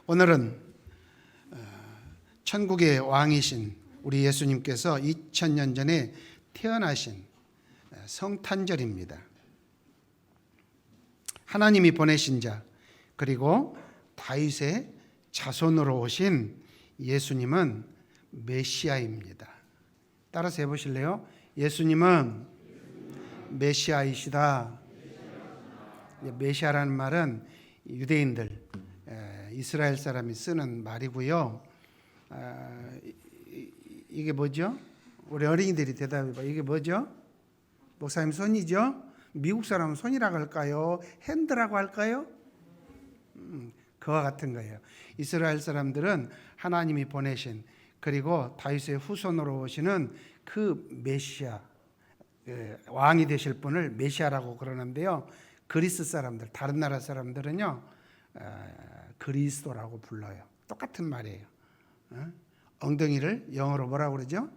오늘은 천국의 왕이신 우리 예수님께서 2000년 전에 태어나신 성탄절입니다. 하나님이 보내신 자, 그리고 다윗의 자손으로 오신 예수님은 메시아입니다. 따라서 해보실래요? 예수님은 메시아이시다. 메시아라는 말은 유대인들, 이스라엘 사람이 쓰는 말이고요. 이게 뭐죠? 우리 어린이들이 대답해봐. 이게 뭐죠? 목사님, 손이죠? 미국 사람은 손이라고 할까요? 핸드라고 할까요? 그와 같은 거예요. 이스라엘 사람들은 하나님이 보내신, 그리고 다윗의 후손으로 오시는 그 메시아, 왕이 되실 분을 메시아라고 그러는데요. 그리스 사람들, 다른 나라 사람들은요, 그리스도라고 불러요. 똑같은 말이에요. 엉덩이를 영어로 뭐라고 그러죠?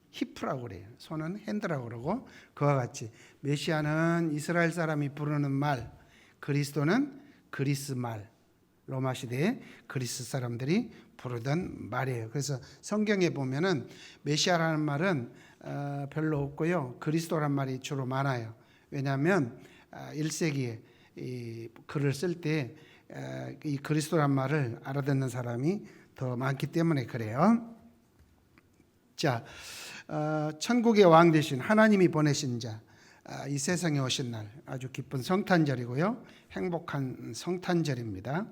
히프라고 그래요. 손은 핸드라고 그러고, 그와 같이 메시아는 이스라엘 사람이 부르는 말, 그리스도는 그리스 말, 로마 시대에 그리스 사람들이 부르던 말이에요. 그래서 성경에 보면은 메시아라는 말은 별로 없고요, 그리스도란 말이 주로 많아요. 왜냐하면 1세기에 이 글을 쓸 때 이 그리스도란 말을 알아듣는 사람이 더 많기 때문에 그래요. 자, 천국의 왕 되신 하나님이 보내신 자, 이 세상에 오신 날 아주 기쁜 성탄절이고요, 행복한 성탄절입니다.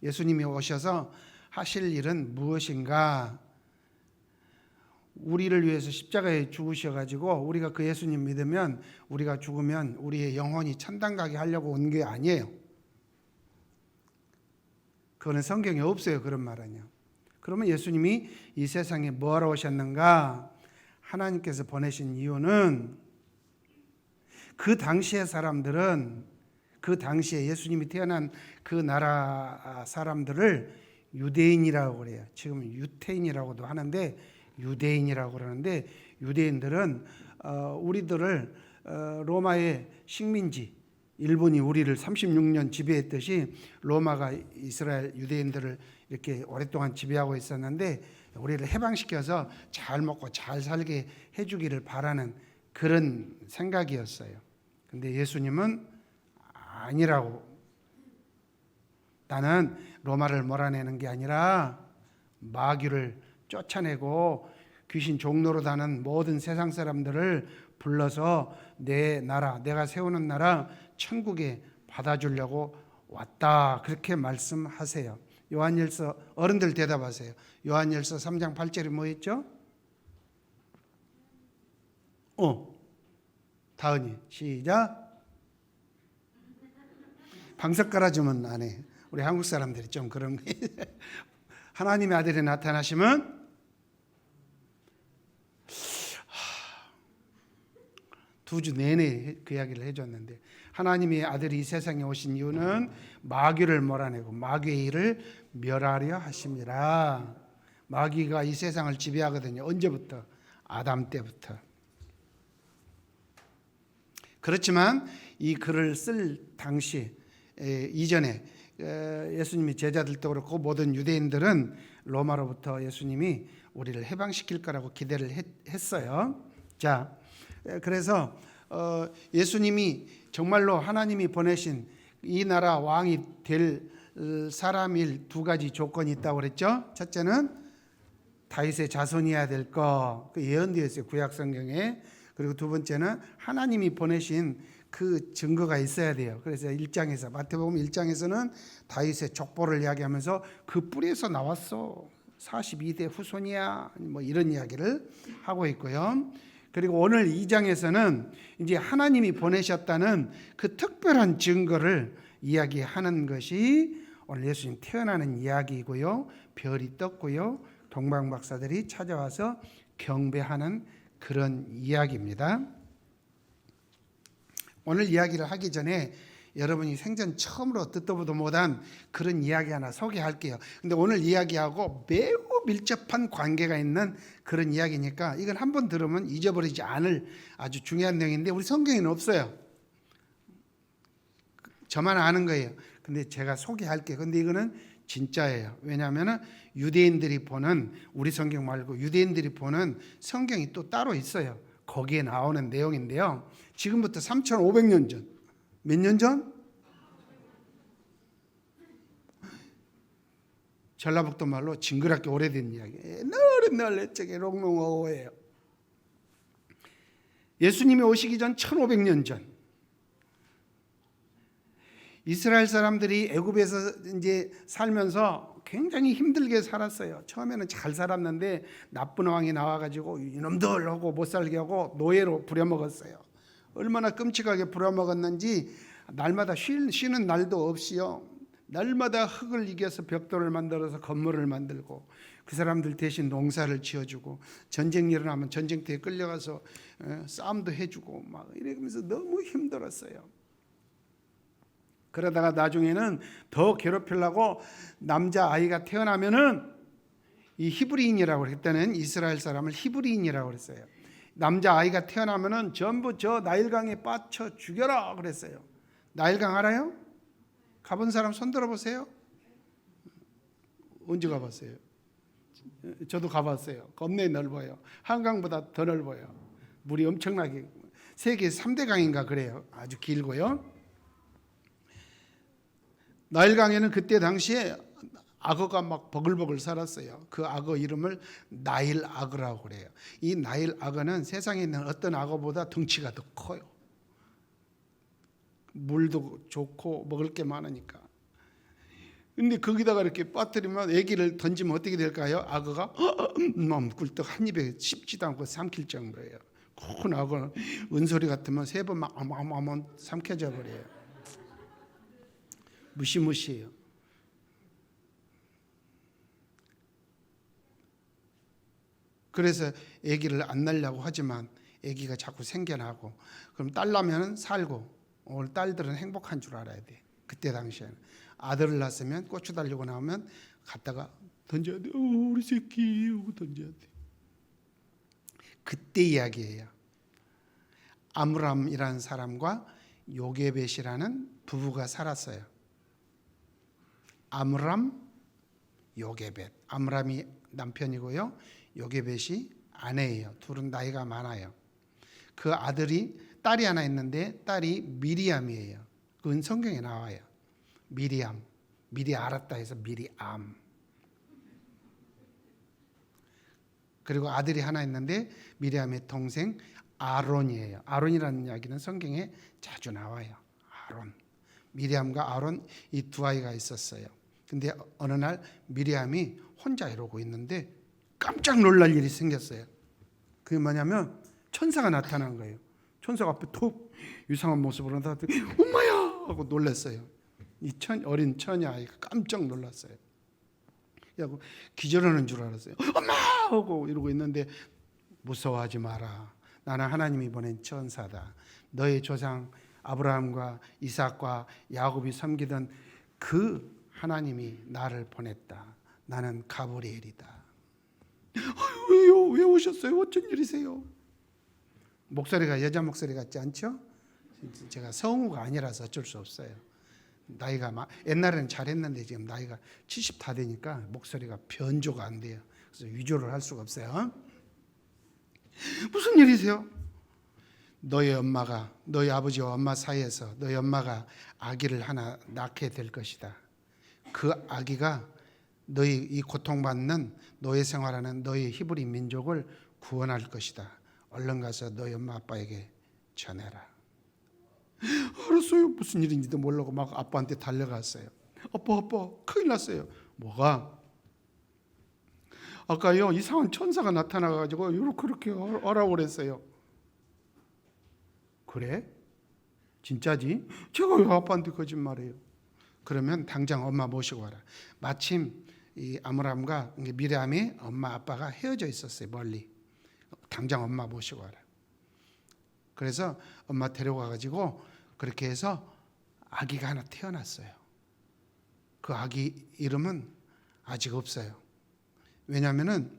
예수님이 오셔서 하실 일은 무엇인가? 우리를 위해서 십자가에 죽으셔가지고 우리가 그 예수님 믿으면, 우리가 죽으면 우리의 영혼이 천당 가게 하려고 온 게 아니에요. 그거는 성경에 없어요, 그런 말은요. 그러면 예수님이 이 세상에 뭐하러 오셨는가? 하나님께서 보내신 이유는, 그 당시의 사람들은, 그 당시에 예수님이 태어난 그 나라 사람들을 유대인이라고 그래요. 지금 유태인이라고도 하는데 유대인이라고 그러는데, 유대인들은 우리들을 로마의 식민지, 일본이 우리를 36년 지배했듯이 로마가 이스라엘 유대인들을 이렇게 오랫동안 지배하고 있었는데, 우리를 해방시켜서 잘 먹고 잘 살게 해주기를 바라는 그런 생각이었어요. 근데 예수님은 아니라고, 나는 로마를 몰아내는 게 아니라 마귀를 쫓아내고 귀신 종로로 다는 모든 세상 사람들을 불러서 내 나라, 내가 세우는 나라 천국에 받아주려고 왔다, 그렇게 말씀하세요. 요한일서, 어른들 대답하세요. 요한일서 3장 8절이 뭐였죠? 다은이 시작. 방석 깔아주면 안 해. 우리 한국 사람들이 좀 그런 거. 하나님의 아들이 나타나시면, 두 주 내내 그 이야기를 해줬는데, 하나님의 아들이 이 세상에 오신 이유는 마귀를 몰아내고 마귀의 일을 멸하려 하심이라. 마귀가 이 세상을 지배하거든요. 언제부터? 아담 때부터. 그렇지만 이 글을 쓸 당시, 이전에 예수님이 제자들도 그렇고 모든 유대인들은 로마로부터 예수님이 우리를 해방시킬 거라고 기대를 했어요. 자, 그래서 예수님이 정말로 하나님이 보내신 이 나라 왕이 될 사람일 두 가지 조건이 있다고 그랬죠. 첫째는 다윗의 자손이어야 될 거, 그 예언되어 있어요, 구약 성경에. 그리고 두 번째는 하나님이 보내신 그 증거가 있어야 돼요. 그래서 1장에서, 마태복음 1장에서는 다윗의 족보를 이야기하면서 그 뿌리에서 나왔어, 42대 후손이야, 뭐 이런 이야기를 하고 있고요. 그리고 오늘 2장에서는 이제 하나님이 보내셨다는 그 특별한 증거를 이야기하는 것이 오늘 예수님 태어나는 이야기이고요, 별이 떴고요, 동방박사들이 찾아와서 경배하는 그런 이야기입니다. 오늘 이야기를 하기 전에 여러분이 생전 처음으로 듣도 보도 못한 그런 이야기 하나 소개할게요. 근데 오늘 이야기하고 매우 밀접한 관계가 있는 그런 이야기니까 이건 한번 들으면 잊어버리지 않을 아주 중요한 내용인데, 우리 성경에는 없어요. 저만 아는 거예요. 근데 제가 소개할게요. 근데 이거는 진짜예요. 왜냐하면 유대인들이 보는 우리 성경 말고 유대인들이 보는 성경이 또 따로 있어요. 거기에 나오는 내용인데요. 지금부터 3,500년 전, 몇 년 전? 전라북도 말로 징그럽게 오래된 이야기. 옛날 옛적에 롱롱어예요. 예수님이 오시기 전 1,500년 전 이스라엘 사람들이 애굽에서 이제 살면서 굉장히 힘들게 살았어요. 처음에는 잘 살았는데 나쁜 왕이 나와가지고 이놈들 하고 못 살게 하고 노예로 부려먹었어요. 얼마나 끔찍하게 부려먹었는지 날마다 쉬는 날도 없이요. 날마다 흙을 이겨서 벽돌을 만들어서 건물을 만들고 그 사람들 대신 농사를 지어주고 전쟁 일어나면 전쟁터에 끌려가서 싸움도 해주고 막 이러면서 너무 힘들었어요. 그러다가 나중에는 더 괴롭히려고 남자아이가 태어나면은 이 히브리인이라고 그랬다는 이스라엘 사람을 히브리인이라고 그랬어요. 남자아이가 태어나면은 전부 저 나일강에 빠쳐 죽여라 그랬어요. 나일강 알아요? 가본 사람 손 들어보세요. 언제 가봤어요? 저도 가봤어요. 겁내 넓어요. 한강보다 더 넓어요. 물이 엄청나게 세계 3대 강인가 그래요. 아주 길고요. 나일강에는 그때 당시에 악어가 막 버글버글 살았어요. 그 악어 이름을 나일 악어라고 그래요. 이 나일 악어는 세상에 있는 어떤 악어보다 덩치가 더 커요. 물도 좋고 먹을 게 많으니까. 근데 거기다가 이렇게 빠뜨리면 애기를 던지면 어떻게 될까요? 악어가 꿀떡 한 입에 씹지도 않고 삼킬 정도예요. 큰 악어는 은소리 같으면 3번 막 아무 삼켜져 버려요. 무시무시해요. 그래서 아기를 안 낳으려고 하지만 아기가 자꾸 생겨나고 그럼 딸 나면 살고 오늘 딸들은 행복한 줄 알아야 돼. 그때 당시에는 아들을 낳았으면 고추 달리고 나오면 갖다가 던져야 돼. 우리 새끼 하고 던져야 돼. 그때 이야기예요. 아므람이라는 사람과 요게벳이라는 부부가 살았어요. 아므람, 요게벳. 아므람이 남편이고요. 요게벳이 아내예요. 둘은 나이가 많아요. 그 딸이 하나 있는데 딸이 미리암이에요. 그건 성경에 나와요. 미리암. 미리 알았다 해서 미리암. 그리고 아들이 하나 있는데 미리암의 동생 아론이에요. 아론이라는 이야기는 성경에 자주 나와요. 아론. 미리암과 아론 이 두 아이가 있었어요. 근데 어느 날 미리암이 혼자 이러고 있는데 깜짝 놀랄 일이 생겼어요. 그게 뭐냐면 천사가 나타난 거예요. 천사가 앞에 툭 이상한 모습으로 나타났더니 엄마야 하고 놀랐어요. 이 어린 처녀아이가 깜짝 놀랐어요. 그래서 기절하는 줄 알았어요. 엄마 하고 이러고 있는데 무서워하지 마라. 나는 하나님이 보낸 천사다. 너의 조상 아브라함과 이삭과 야곱이 섬기던 그 하나님이 나를 보냈다. 나는 가브리엘이다. 왜요? 왜 오셨어요? 어쩐 일이세요? 목소리가 여자 목소리 같지 않죠? 제가 성우가 아니라서 어쩔 수 없어요. 나이가 옛날에는 잘했는데 지금 나이가 70 다 되니까 목소리가 변조가 안 돼요. 그래서 위조를 할 수가 없어요. 무슨 일이세요? 너희 아버지와 엄마 사이에서 너희 엄마가 아기를 하나 낳게 될 것이다. 그 아기가 너희 이 고통받는 노예 생활하는 너희 히브리 민족을 구원할 것이다. 얼른 가서 너희 엄마 아빠에게 전해라. 알았어요. 무슨 일인지도 모르고 막 아빠한테 달려갔어요. 아빠 큰일 났어요. 뭐가? 아까요 이상한 천사가 나타나가지고 이렇게 하라고 그랬어요. 그래? 진짜지? 제가 왜 아빠한테 거짓말해요? 그러면 당장 엄마 모시고 와라. 마침 이 아므람과 미리암이 엄마 아빠가 헤어져 있었어요. 멀리. 당장 엄마 모시고 와라. 그래서 엄마 데려가가지고 그렇게 해서 아기가 하나 태어났어요. 그 아기 이름은 아직 없어요. 왜냐하면은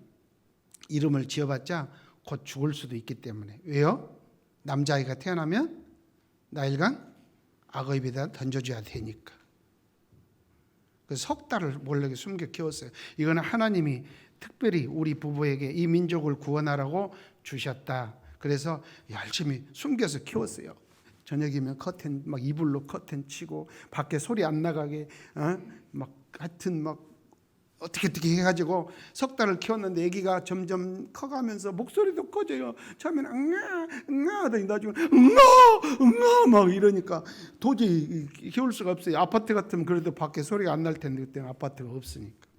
이름을 지어봤자 곧 죽을 수도 있기 때문에. 왜요? 남자아이가 태어나면 나일강 악어 입에다 던져줘야 되니까. 그래서 석 달을 몰래 숨겨 키웠어요. 이거는 하나님이 특별히 우리 부부에게 이 민족을 구원하라고 주셨다. 그래서 열심히 숨겨서 키웠어요. 저녁이면 커튼 막 이불로 커튼 치고 밖에 소리 안 나가게 막 하여튼 막 어떻게 해가지고 석 달을 키웠는데 아기가 점점 커가면서 목소리도 커져요. 처음에는 응아 하더니 나중에 응아 막 이러니까 도저히 키울 수가 없어요. 아파트 같으면 그래도 밖에 소리가 안 날 텐데 그때는 아파트가 없으니까.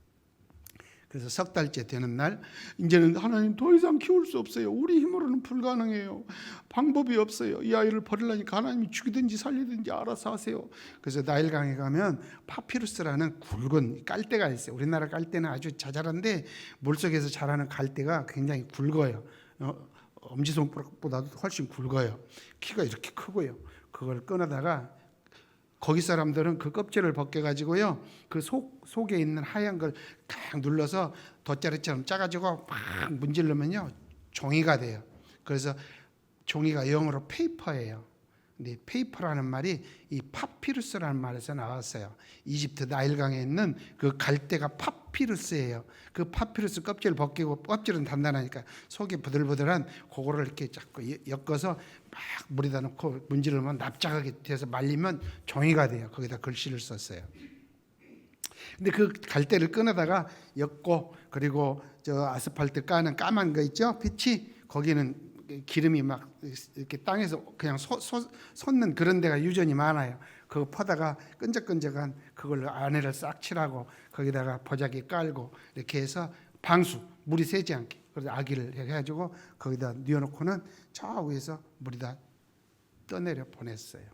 그래서 석 달째 되는 날 이제는 하나님 더 이상 키울 수 없어요. 우리 힘으로는 불가능해요. 방법이 없어요. 이 아이를 버리려니까 하나님이 죽이든지 살리든지 알아서 하세요. 그래서 나일강에 가면 파피루스라는 굵은 깔대가 있어요. 우리나라 깔대는 아주 자잘한데 물속에서 자라는 깔대가 굉장히 굵어요. 엄지손가락보다도 훨씬 굵어요. 키가 이렇게 크고요. 그걸 꺼내다가 거기 사람들은 그 껍질을 벗겨가지고요, 그 속에 있는 하얀 걸 탁 눌러서 돗자리처럼 짜가지고 막 문지르면요 종이가 돼요. 그래서 종이가 영어로 페이퍼예요. 근데 페이퍼라는 말이 이 파피루스라는 말에서 나왔어요. 이집트 나일강에 있는 그 갈대가 파피루스예요. 그 파피루스 껍질을 벗기고, 껍질은 단단하니까 속이 부들부들한 그거를 이렇게 자꾸 엮어서 막 물에다 넣고 문지르면 납작하게 돼서 말리면 종이가 돼요. 거기다 글씨를 썼어요. 근데 그 갈대를 꺼내다가 엮고, 그리고 저 아스팔트 까는 까만 거 있죠? 빛이, 거기는 기름이 막 이렇게 땅에서 그냥 솟는 그런 데가 유전이 많아요. 그거 퍼다가 끈적끈적한 그걸로 안에를 싹 칠하고 거기다가 보자기 깔고 이렇게 해서 방수, 물이 새지 않게, 그래서 아기를 해가지고 거기다 뉘어놓고는 저 위에서 물이 다 떠내려 보냈어요.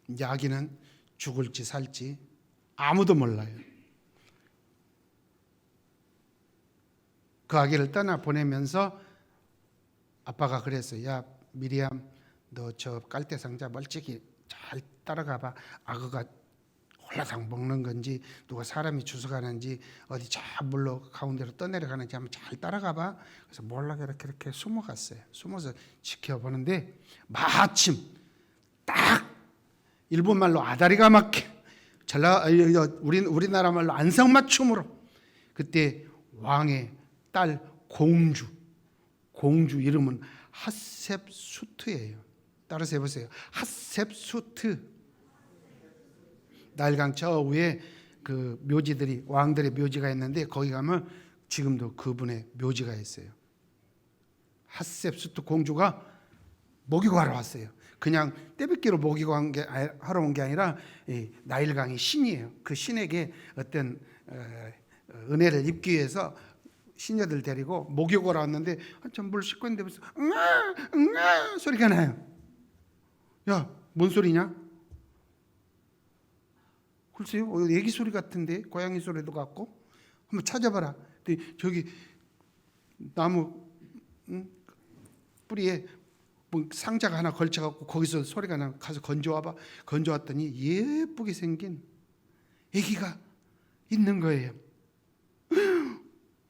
이제 아기는 죽을지 살지 아무도 몰라요. 그 아기를 떠나 보내면서 아빠가 그랬어요. 야 미리암, 너 저 깔대 상자 멀찍이 잘 따라가봐. 악어가 홀라당 먹는 건지 누가 사람이 주워가는지 어디 저 물로 가운데로 떠내려가는지 한번 잘 따라가봐. 그래서 몰라게 이렇게 숨어갔어요. 숨어서 지켜보는데 마침 딱 일본 말로 아다리가 막혀, 우리나라 말로 안성맞춤으로 그때 왕의 딸 공주 이름은 핫셉수트예요. 따라서 해보세요. 핫셉수트. 나일강 저 위에 그 묘지들이, 왕들의 묘지가 있는데 거기 가면 지금도 그분의 묘지가 있어요. 핫셉수트 공주가 먹이고 하러 왔어요. 그냥 떼빗기로 먹이고 하러 온 게 아니라 나일강이 신이에요. 그 신에게 어떤 은혜를 입기 위해서 시녀들 데리고 목욕을 왔는데 한참 물 씻고 있는데 벌써 응아 소리가 나요. 야, 뭔 소리냐? 글쎄요, 애기 소리 같은데, 고양이 소리도 같고. 한번 찾아봐라. 저기 나무 뿌리에 뭐 상자가 하나 걸쳐갖고 거기서 소리가 나. 가서 건져와봐. 건져왔더니 예쁘게 생긴 애기가 있는 거예요.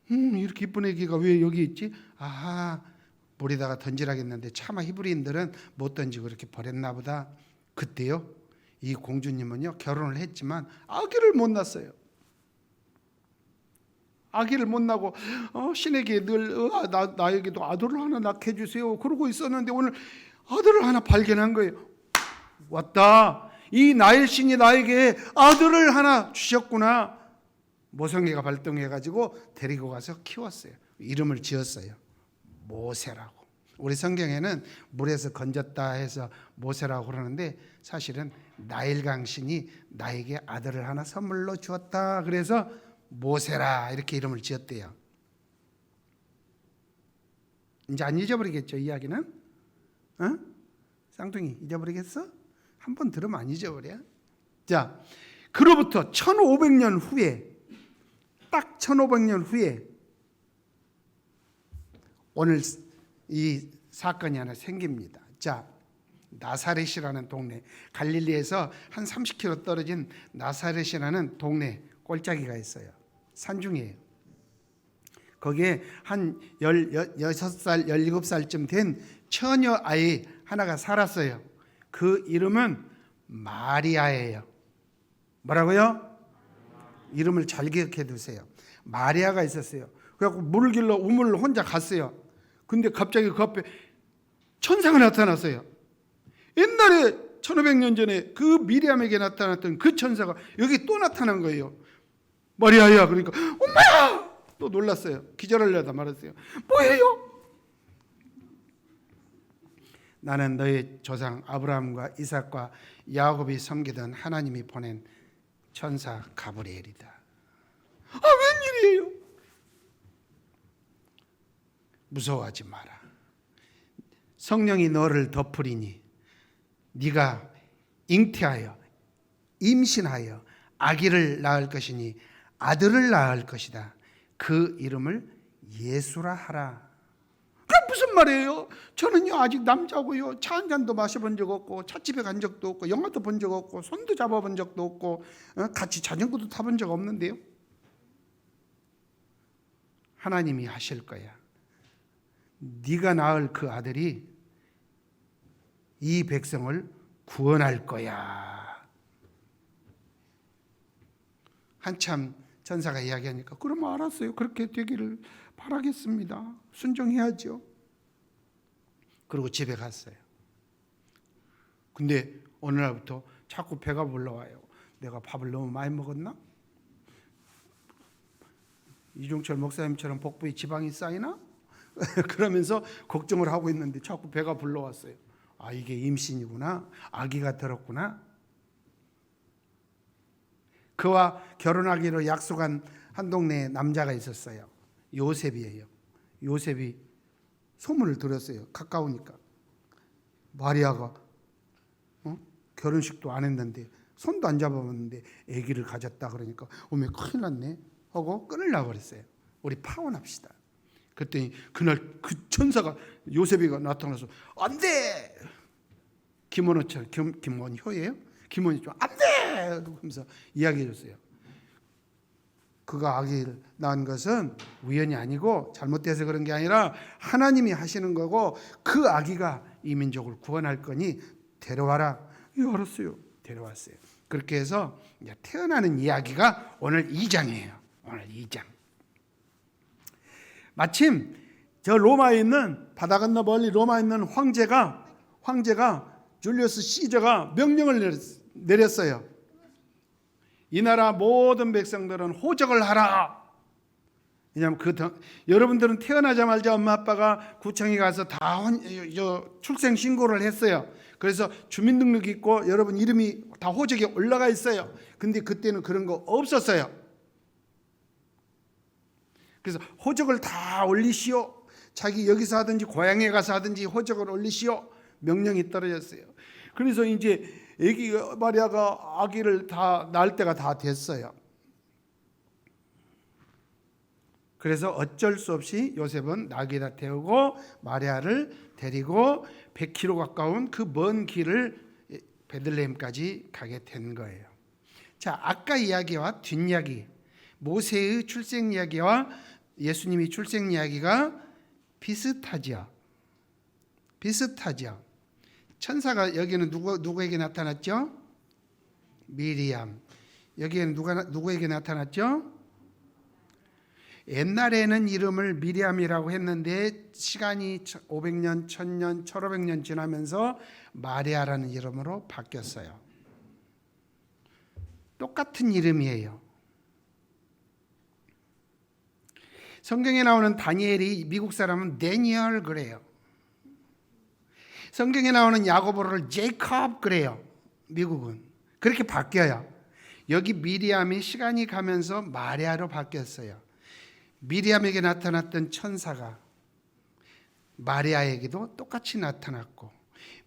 이렇게 이쁜 애기가 왜 여기 있지? 아하, 물에다가 던지라겠는데 차마 히브리인들은 못 던지고 이렇게 버렸나 보다. 그때요, 이 공주님은요 결혼을 했지만 아기를 못 낳았어요. 아기를 못 낳고 신에게 늘 나에게도 아들을 하나 낳게 해주세요 그러고 있었는데 오늘 아들을 하나 발견한 거예요. 왔다, 이 나일 신이 나에게 아들을 하나 주셨구나. 모성애가 발동해가지고 데리고 가서 키웠어요. 이름을 지었어요. 모세라고. 우리 성경에는 물에서 건졌다 해서 모세라고 그러는데 사실은 나일강 신이 나에게 아들을 하나 선물로 주었다. 그래서 모세라 이렇게 이름을 지었대요. 이제 안 잊어버리겠죠, 이야기는? 쌍둥이 잊어버리겠어? 한번 들으면 안 잊어버려. 자, 그로부터 1500년 후에, 딱 1500년 후에 오늘 이 사건이 하나 생깁니다. 자, 나사렛이라는 동네, 갈릴리에서 한 30km 떨어진 나사렛이라는 동네 꼴짜기가 있어요. 산중이에요. 거기에 한 16살, 17살쯤 된 처녀 아이 하나가 살았어요. 그 이름은 마리아예요. 뭐라고요? 이름을 잘 기억해 두세요. 마리아가 있었어요. 그래갖고 물을 길러 우물을 혼자 갔어요. 근데 갑자기 그 앞에 천사가 나타났어요. 옛날에 1500년 전에 그 미리암에게 나타났던 그 천사가 여기 또 나타난 거예요. 마리아야. 그러니까 엄마야! 또 놀랐어요. 기절하려다 말았어요. 뭐예요? 나는 너의 조상 아브라함과 이삭과 야곱이 섬기던 하나님이 보낸 천사 가브리엘이다. 아, 웬일이에요? 무서워하지 마라. 성령이 너를 덮으리니 네가 잉태하여 임신하여 아기를 낳을 것이니 아들을 낳을 것이다. 그 이름을 예수라 하라. 그게 무슨 말이에요? 저는요 아직 남자고요. 차 한 잔도 마셔본 적 없고 찻집에 간 적도 없고 영화도 본 적 없고 손도 잡아본 적도 없고 같이 자전거도 타본 적 없는데요. 하나님이 하실 거야. 네가 낳을 그 아들이 이 백성을 구원할 거야. 한참 천사가 이야기하니까 그러면 알았어요. 그렇게 되기를 바라겠습니다. 순종해야죠. 그리고 집에 갔어요. 근데 어느 날부터 자꾸 배가 불러와요. 내가 밥을 너무 많이 먹었나? 이종철 목사님처럼 복부에 지방이 쌓이나? 그러면서 걱정을 하고 있는데 자꾸 배가 불러왔어요. 아, 이게 임신이구나. 아기가 들었구나. 그와 결혼하기로 약속한 한 동네에 남자가 있었어요. 요셉이에요. 요셉이 소문을 들었어요. 가까우니까. 마리아가 결혼식도 안 했는데 손도 안 잡아봤는데 아기를 가졌다 그러니까 어머 큰일 났네 하고 끊으려고 그랬어요. 우리 파혼합시다. 그랬더니 그날 그 천사가 요셉이가 나타나서 안 돼! 김원호처럼 김원효예요? 김원희 안 돼! 하면서 이야기해 줬어요. 그가 아기를 낳은 것은 우연이 아니고 잘못돼서 그런 게 아니라 하나님이 하시는 거고 그 아기가 이 민족을 구원할 거니 데려와라. 알았어요. 데려왔어요. 그렇게 해서 태어나는 이야기가 오늘 2장이에요. 오늘 2장. 마침 저 로마에 있는 바다 건너 멀리 로마에 있는 황제가 줄리우스 시저가 명령을 내렸어요. 이 나라 모든 백성들은 호적을 하라. 왜냐하면 여러분들은 태어나자마자 엄마 아빠가 구청에 가서 다 출생 신고를 했어요. 그래서 주민등록이 있고 여러분 이름이 다 호적에 올라가 있어요. 근데 그때는 그런 거 없었어요. 그래서 호적을 다 올리시오. 자기 여기서 하든지 고향에 가서 하든지 호적을 올리시오. 명령이 떨어졌어요. 그래서 이제 마리아가 아기를 다 낳을 때가 다 됐어요. 그래서 어쩔 수 없이 요셉은 나귀에다 태우고 마리아를 데리고 100km 가까운 그 먼 길을 베들레헴까지 가게 된 거예요. 자, 아까 이야기와 뒷이야기, 모세의 출생 이야기와 예수님이 출생 이야기가 비슷하죠. 천사가 여기는 누구에게 나타났죠? 미리암. 여기에는 누구에게 나타났죠? 옛날에는 이름을 미리암이라고 했는데 시간이 500년, 1000년, 1500년 지나면서 마리아라는 이름으로 바뀌었어요. 똑같은 이름이에요. 성경에 나오는 다니엘이 미국 사람은 데니얼 그래요. 성경에 나오는 야고보를 제이콥 그래요. 미국은. 그렇게 바뀌어요. 여기 미리암이 시간이 가면서 마리아로 바뀌었어요. 미리암에게 나타났던 천사가 마리아에게도 똑같이 나타났고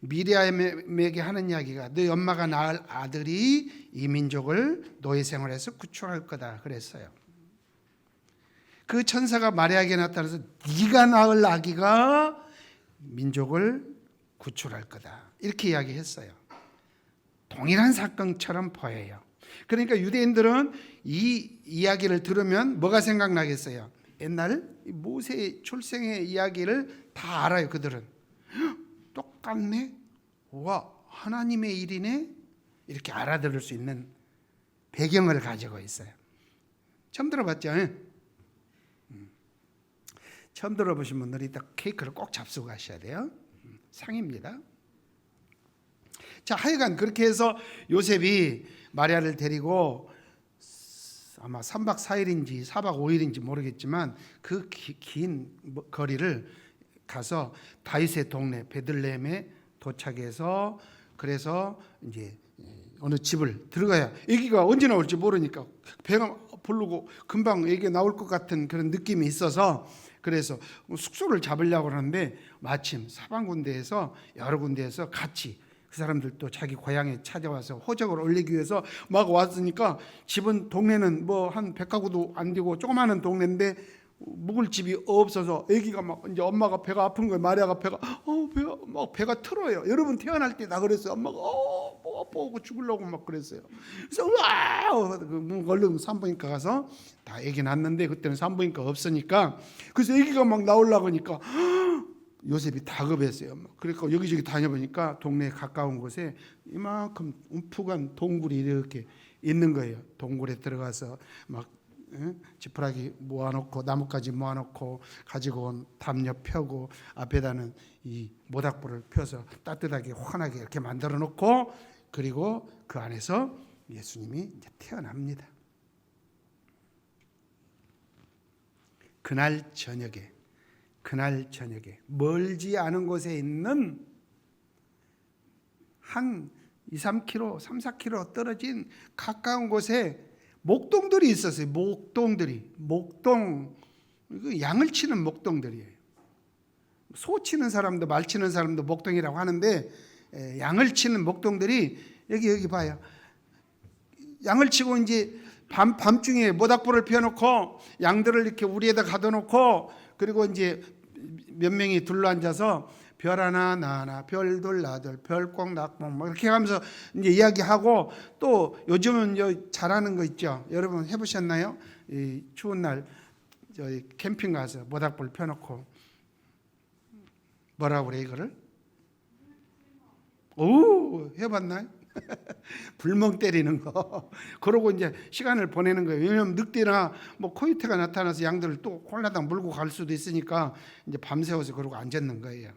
미리암에게 하는 이야기가 너희 엄마가 낳을 아들이 이 민족을 노예 생활에서 구출할 거다 그랬어요. 그 천사가 마리아에게 나타나서 네가 낳을 아기가 민족을 구출할 거다 이렇게 이야기했어요. 동일한 사건처럼 보여요. 그러니까 유대인들은 이 이야기를 들으면 뭐가 생각나겠어요? 옛날 모세의 출생의 이야기를 다 알아요. 그들은 똑같네. 와, 하나님의 일이네. 이렇게 알아들을 수 있는 배경을 가지고 있어요. 처음 들어봤죠? 처음 들어보신 분들이 이따 케이크를 꼭 잡수고 가셔야 돼요. 상입니다. 자, 하여간 그렇게 해서 요셉이 마리아를 데리고 아마 3박 4일인지 4박 5일인지 모르겠지만 그 긴 거리를 가서 다윗의 동네 베들레헴에 도착해서 그래서 이제 어느 집을 들어가야 아기가 언제 나올지 모르니까 배가 부르고 금방 아기가 나올 것 같은 그런 느낌이 있어서 그래서 숙소를 잡으려고 하는데 마침 사방군데에서 여러 군데에서 같이 그 사람들도 자기 고향에 찾아와서 호적을 올리기 위해서 막 왔으니까 집은 동네는 뭐 한 100가구도 안 되고 조그마한 동네인데 묵을 집이 없어서 아기가 막 이제 엄마가 배가 아픈 거예요. 마리아가 배가 틀어요. 여러분 태어날 때 다 그랬어요. 엄마가 뭐 아파하고 죽으려고 막 그랬어요. 그래서 얼른 산부인과 가서 다 아기 낳았는데 그때는 산부인과 없으니까 그래서 아기가 막 나오려고 하니까 요셉이 다급했어요. 그러니까 여기저기 다녀보니까 동네에 가까운 곳에 이만큼 움푹한 동굴이 이렇게 있는 거예요. 동굴에 들어가서 막 지푸라기 모아놓고 나뭇가지 모아놓고 가지고 온 담요 펴고 앞에다는 이 모닥불을 펴서 따뜻하게 환하게 이렇게 만들어 놓고 그리고 그 안에서 예수님이 이제 태어납니다. 그날 저녁에 멀지 않은 곳에 있는 한 2, 3km, 3, 4km 떨어진 가까운 곳에 목동들이 있었어요. 목동, 양을 치는 목동들이에요. 소 치는 사람도 말 치는 사람도 목동이라고 하는데 양을 치는 목동들이 여기 봐요. 양을 치고 이제 밤중에 모닥불을 피워놓고 양들을 이렇게 우리에다 가둬놓고 그리고 이제 몇 명이 둘러앉아서 별 하나 나 하나 별둘 나둘 별꽁 낙꽁 막 이렇게 하면서 이제 이야기하고 또 요즘은 잘하는 거 있죠. 여러분 해보셨나요? 이 추운 날 저희 캠핑 가서 모닥불 펴놓고 뭐라고 그래 이거를? 오 해봤나요? 불멍 때리는 거. 그러고 이제 시간을 보내는 거예요. 왜냐하면 늑대나 뭐 코요테가 나타나서 양들을 또 홀라당 물고 갈 수도 있으니까 이제 밤새워서 그러고 앉았는 거예요.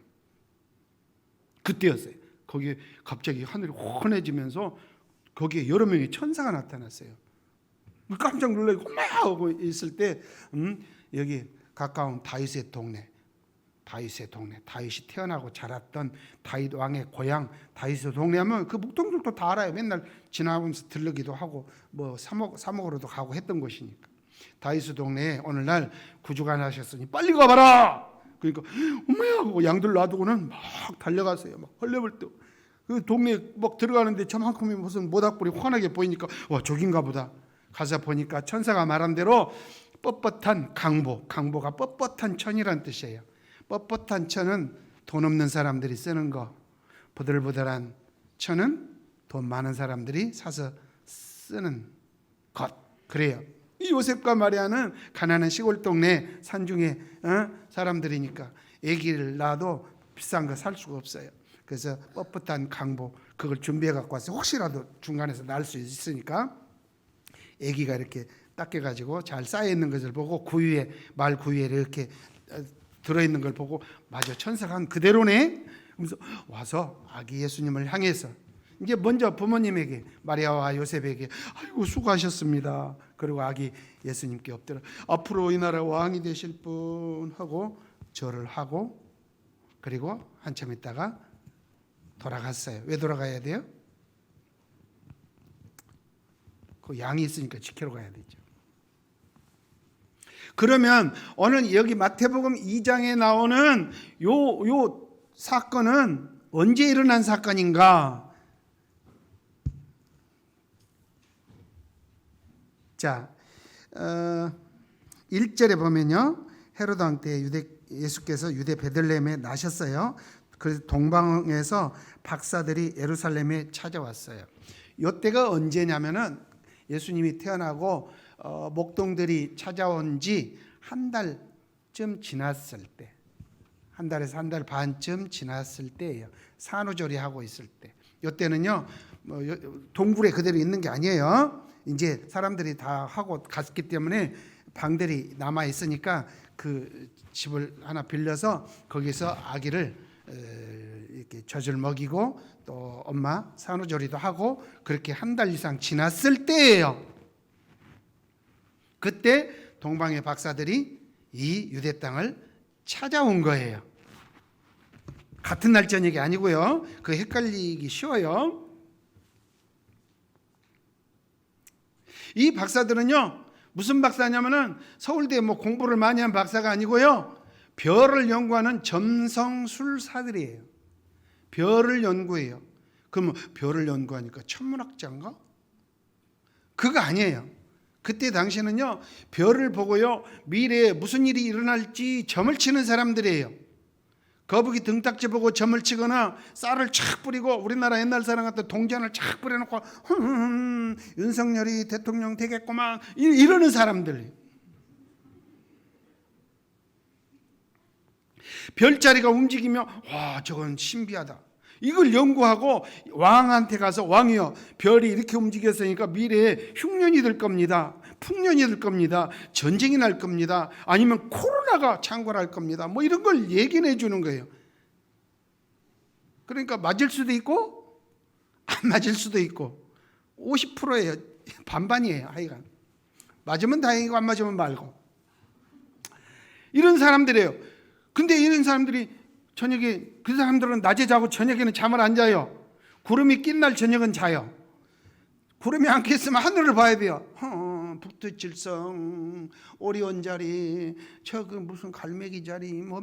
그때였어요. 거기에 갑자기 하늘이 환해지면서 거기에 여러 명의 천사가 나타났어요. 깜짝 놀라고 막 하고 있을 때 여기 가까운 다윗의 동네, 다윗이 태어나고 자랐던 다윗 왕의 고향 다윗의 동네 하면 그 목동들도 다 알아요. 맨날 지나가면서 들르기도 하고 뭐 사목으로도 가고 했던 곳이니까. 다윗의 동네에 오늘날 구주가 나셨으니 빨리 가봐라. 그러니까 엄마야 하고 양들 놔두고는 막 달려갔어요. 막 헐레벌떡. 그 동네에 막 들어가는데 저만큼이 무슨 모닥불이 환하게 보이니까 와 저긴가 보다. 가서 보니까 천사가 말한 대로 뻣뻣한 강보가 뻣뻣한 천이란 뜻이에요. 뻣뻣한 천은 돈 없는 사람들이 쓰는 거, 보들보들한 천은 돈 많은 사람들이 사서 쓰는 것. 그래요. 이 요셉과 마리아는 가난한 시골 동네 산중에 사람들이니까 아기를 낳아도 비싼 거 살 수가 없어요. 그래서 뻣뻣한 강보 그걸 준비해 갖고 왔어요. 혹시라도 중간에서 날 수 있으니까 아기가 이렇게 닦여가지고 잘 쌓여 있는 것을 보고 말 구유에 이렇게 들어있는 걸 보고 맞아 천사가 한 그대로네. 그래서 와서 아기 예수님을 향해서 이제 먼저 부모님에게 마리아와 요셉에게 아이고 수고하셨습니다. 그리고 아기 예수님께 엎드려 앞으로 이 나라 왕이 되실 분 하고 절을 하고 그리고 한참 있다가 돌아갔어요. 왜 돌아가야 돼요? 그 양이 있으니까 지키러 가야 되죠. 그러면 오늘 여기 마태복음 2장에 나오는 요 사건은 언제 일어난 사건인가? 자, 1절에 보면요. 헤로드 왕 때 예수께서 유대 베들레헴에 나셨어요. 그래서 동방에서 박사들이 예루살렘에 찾아왔어요. 이때가 언제냐면은 예수님이 태어나고 목동들이 찾아온 지 한 달쯤 지났을 때, 한 달에서 한 달 반쯤 지났을 때예요. 산후조리하고 있을 때. 이때는요 동굴에 그대로 있는 게 아니에요. 이제 사람들이 다 하고 갔기 때문에 방들이 남아 있으니까 그 집을 하나 빌려서 거기서 아기를 이렇게 젖을 먹이고 또 엄마 산후조리도 하고 그렇게 한 달 이상 지났을 때예요. 그때 동방의 박사들이 이 유대 땅을 찾아온 거예요. 같은 날 저녁이 아니고요. 그 헷갈리기 쉬워요. 이 박사들은요, 무슨 박사냐면은 서울대에 뭐 공부를 많이 한 박사가 아니고요, 별을 연구하는 점성술사들이에요. 별을 연구해요. 그러면 별을 연구하니까 천문학자인가? 그거 아니에요. 그때 당시에는요, 별을 보고요, 미래에 무슨 일이 일어날지 점을 치는 사람들이에요. 거북이 등딱지 보고 점을 치거나 쌀을 착 뿌리고, 우리나라 옛날 사람 같은 동전을 착 뿌려놓고 윤석열이 대통령 되겠구만 이러는 사람들. 별자리가 움직이면 와, 저건 신비하다. 이걸 연구하고 왕한테 가서, 왕이요, 별이 이렇게 움직였으니까 미래에 흉년이 될 겁니다. 풍년이 될 겁니다. 전쟁이 날 겁니다. 아니면 코로나가 창궐할 겁니다. 뭐 이런 걸 얘기해 주는 거예요. 그러니까 맞을 수도 있고 안 맞을 수도 있고 50%예요. 반반이에요. 하여간 맞으면 다행이고 안 맞으면 말고, 이런 사람들이에요. 근데 이런 사람들이 저녁에, 그 사람들은 낮에 자고 저녁에는 잠을 안 자요. 구름이 낀 날 저녁은 자요. 구름이 안 꼈으면 하늘을 봐야 돼요. 북두칠성, 오리온 자리, 저 그 무슨 갈매기 자리, 뭐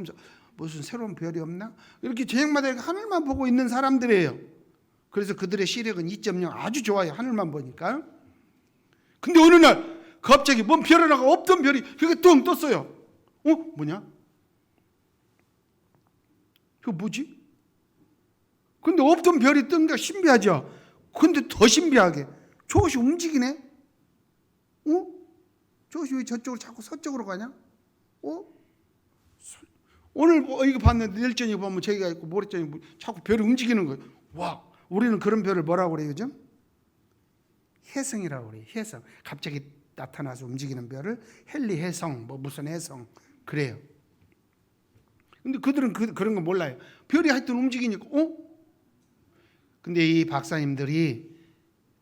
무슨 새로운 별이 없나? 이렇게 저녁마다 하늘만 보고 있는 사람들이에요. 그래서 그들의 시력은 2.0 아주 좋아요. 하늘만 보니까. 근데 어느 날 갑자기 뭔 별 하나가, 없던 별이 이렇게 뚱 떴어요. 뭐냐? 이거 뭐지? 근데 없던 별이 뜬 게 신비하죠. 근데 더 신비하게 저것이 움직이네. 저것이 왜 저쪽으로 자꾸 서쪽으로 가냐? 오늘 이거 봤는데 내일 저녁에 보면 저기가 있고 모레 저녁에 자꾸 별이 움직이는 거예요. 와, 우리는 그런 별을 뭐라고 그래요, 요즘? 혜성이라고 그래요. 혜성. 갑자기 나타나서 움직이는 별을 헨리 혜성, 뭐 무슨 혜성 그래요. 근데 그들은 그런 거 몰라요. 별이 하여튼 움직이니까 근데 이 박사님들이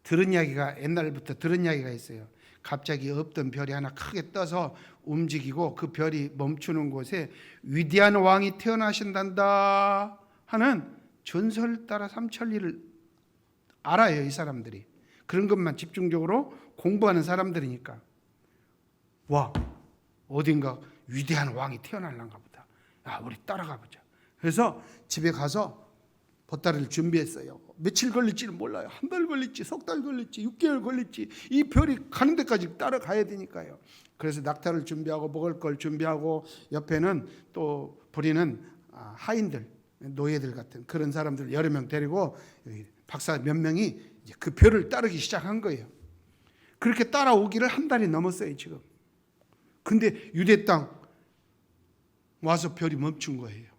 들은 이야기가, 옛날부터 들은 이야기가 있어요. 갑자기 없던 별이 하나 크게 떠서 움직이고 그 별이 멈추는 곳에 위대한 왕이 태어나신단다 하는 전설 따라 삼천리를 알아요, 이 사람들이. 그런 것만 집중적으로 공부하는 사람들이니까. 와, 어딘가 위대한 왕이 태어날란가 보다. 우리 따라가 보자. 그래서 집에 가서 보따리를 준비했어요. 며칠 걸릴지는 몰라요. 한 달 걸릴지, 석 달 걸릴지, 6개월 걸릴지, 이 별이 가는 데까지 따라가야 되니까요. 그래서 낙타를 준비하고 먹을 걸 준비하고, 옆에는 또 부리는 하인들, 노예들 같은 그런 사람들 여러 명 데리고 박사 몇 명이 그 별을 따르기 시작한 거예요. 그렇게 따라오기를 한 달이 넘었어요, 지금. 근데 유대 땅 와서 별이 멈춘 거예요.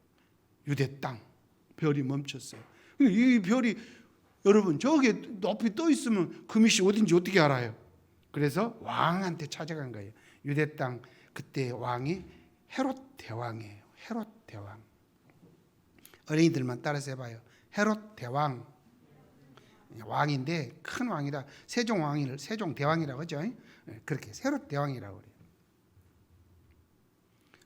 유대 땅 별이 멈췄어요. 이 별이, 여러분, 저게 높이 떠 있으면 그 밑이 어딘지 어떻게 알아요? 그래서 왕한테 찾아간 거예요. 유대 땅, 그때 왕이 헤롯 대왕이에요. 헤롯 대왕. 어린이들만 따라서 해봐요. 헤롯 대왕. 왕인데 큰 왕이라 세종 왕을 세종 대왕이라고 하죠. 그렇게 헤롯 대왕이라고 그래요.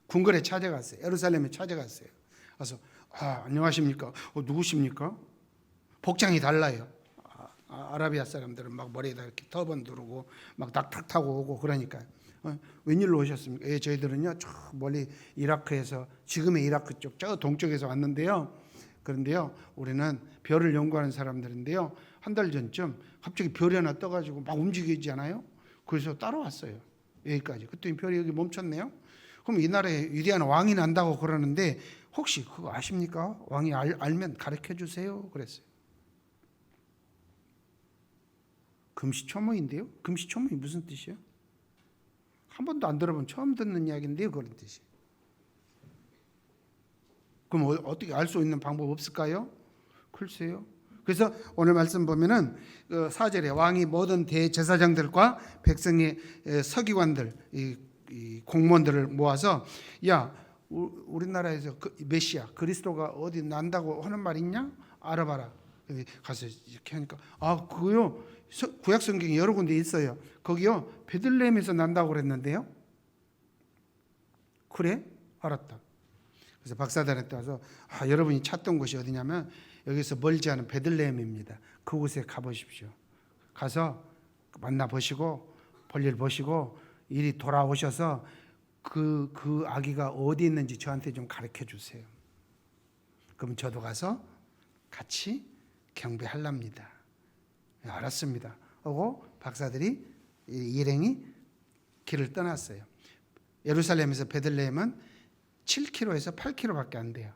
궁궐에 찾아갔어요. 예루살렘에 찾아갔어요. 그래서 안녕하십니까? 누구십니까? 복장이 달라요. 아라비아 사람들은 막 머리에다 이렇게 터번 두르고 막 낙타 타고 오고 그러니까. 웬일로 오셨습니까? 저희들은요, 저 멀리 이라크에서, 지금의 이라크 쪽, 저 동쪽에서 왔는데요. 그런데요, 우리는 별을 연구하는 사람들인데요, 한 달 전쯤 갑자기 별이 하나 떠가지고 막 움직이지 않아요? 그래서 따라왔어요. 여기까지. 그때 별이 여기 멈췄네요. 그럼 이 나라에 위대한 왕이 난다고 그러는데 혹시 그거 아십니까? 왕이 알면 가르쳐 주세요. 그랬어요. 금시초문인데요. 금시초문이 무슨 뜻이에요? 한 번도 안 들어본, 처음 듣는 이야기인데요, 그런 뜻이에요. 그럼 어떻게 알 수 있는 방법 없을까요? 글쎄요. 그래서 오늘 말씀 보면은 4절에 왕이 모든 대제사장들과 백성의 서기관들, 이 공무원들을 모아서 야, 우리나라에서 메시아 그리스도가 어디 난다고 하는 말 있냐? 알아봐라. 가서 이렇게 하니까 그거요. 구약 성경에 여러 군데 있어요. 거기요 베들레헴에서 난다고 그랬는데요. 그래? 알았다. 그래서 박사들한테 와서 여러분이 찾던 곳이 어디냐면 여기서 멀지 않은 베들레헴입니다. 그곳에 가보십시오. 가서 만나보시고 볼일 보시고 이리 돌아오셔서 그 아기가 어디 있는지 저한테 좀 가르쳐 주세요. 그럼 저도 가서 같이 경배하랍니다. 알았습니다. 하고 박사들이 일행이 길을 떠났어요. 예루살렘에서 베들레헴은 7km에서 8km밖에 안 돼요.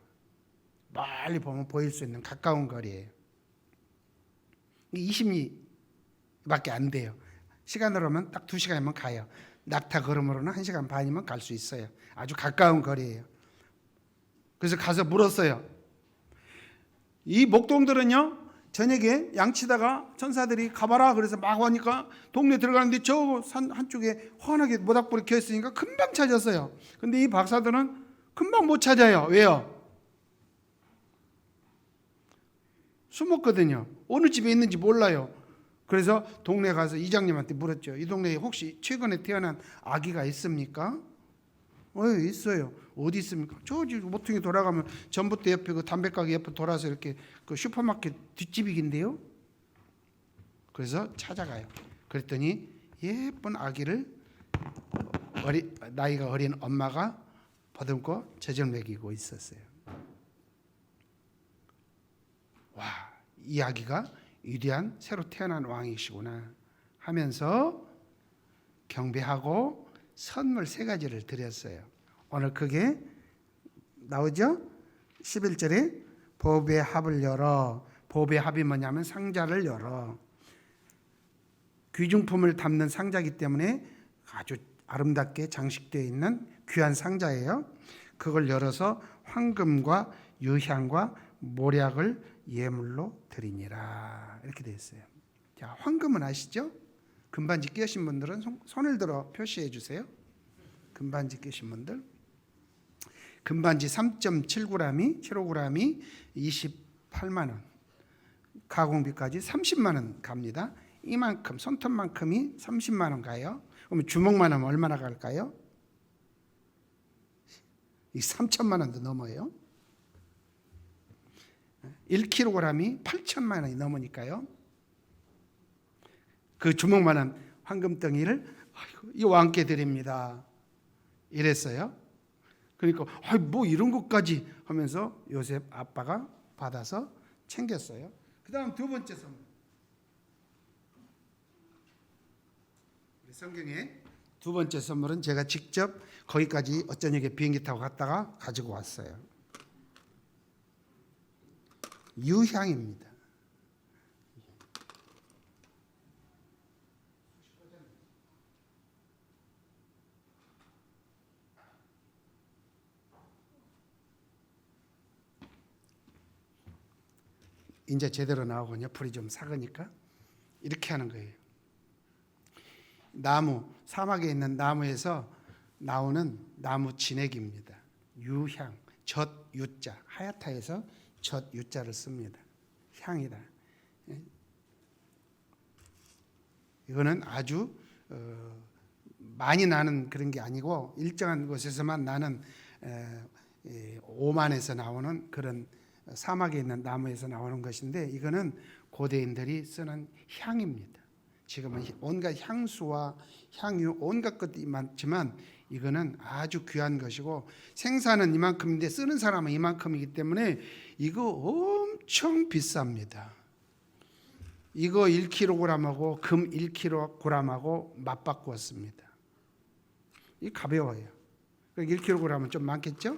멀리 보면 보일 수 있는 가까운 거리예요. 20리밖에 안 돼요. 시간으로 하면 딱 2시간이면 가요. 낙타 걸음으로는 1시간 반이면 갈 수 있어요. 아주 가까운 거리예요. 그래서 가서 물었어요. 이 목동들은요 저녁에 양치다가 천사들이 가봐라 그래서 막 오니까 동네 들어가는데 저 산 한쪽에 환하게 모닥불이 켜있으니까 금방 찾았어요. 근데 이 박사들은 금방 못 찾아요. 왜요? 숨었거든요. 어느 집에 있는지 몰라요. 그래서 동네 가서 이장님한테 물었죠. 이 동네에 혹시 최근에 태어난 아기가 있습니까? 있어요. 어디 있습니까? 저 모퉁이 돌아가면 전봇대 옆에 그 담배가게 옆에 돌아서 이렇게 그 슈퍼마켓 뒷집이긴데요. 그래서 찾아가요. 그랬더니 예쁜 아기를 나이가 어린 엄마가 보듬고 젖을 먹이고 있었어요. 와, 이 아기가 위대한 새로 태어난 왕이시구나 하면서 경배하고 선물 3가지를 드렸어요. 오늘 그게 나오죠? 11절에 보배 합을 열어. 보배 합이 뭐냐면 상자를 열어. 귀중품을 담는 상자이기 때문에 아주 아름답게 장식되어 있는 귀한 상자예요. 그걸 열어서 황금과 유향과 모략을 예물로 드리니라. 이렇게 되어 있어요. 자, 황금은 아시죠? 금반지 끼신 분들은 손을 들어 표시해 주세요. 금반지 끼신 분들. 금반지 3.7g이 7g이 28만 원. 가공비까지 30만 원 갑니다. 이만큼 손톱만큼이 30만 원 가요. 그러면 주먹만 하면 얼마나 갈까요? 이 3천만 원도 넘어요. 1kg이 8천만 원이 넘으니까요. 그 주먹만한 황금덩이를 이 왕께 드립니다. 이랬어요. 그러니까 뭐 이런 것까지 하면서 요셉 아빠가 받아서 챙겼어요. 그 다음 2번째 선물. 성경에 2번째 선물은 제가 직접 거기까지 어쩌녁에 비행기 타고 갔다가 가지고 왔어요. 유향입니다. 이제 제대로 나오거든요. 불이 좀 삭으니까 이렇게 하는 거예요. 나무, 사막에 있는 나무에서 나오는 나무 진액입니다. 유향, 젖 유자, 하얗다해서 젖 유자를 씁니다. 향이다. 이거는 아주 많이 나는 그런 게 아니고 일정한 곳에서만 나는 오만에서 나오는 그런 사막에 있는 나무에서 나오는 것인데 이거는 고대인들이 쓰는 향입니다. 지금은 온갖 향수와 향유 온갖 것들이 많지만 이거는 아주 귀한 것이고 생산은 이만큼인데 쓰는 사람은 이만큼이기 때문에 이거 엄청 비쌉니다. 이거 1kg하고 금 1kg하고 맞바꾸었습니다. 이 가벼워요. 1kg은 좀 많겠죠?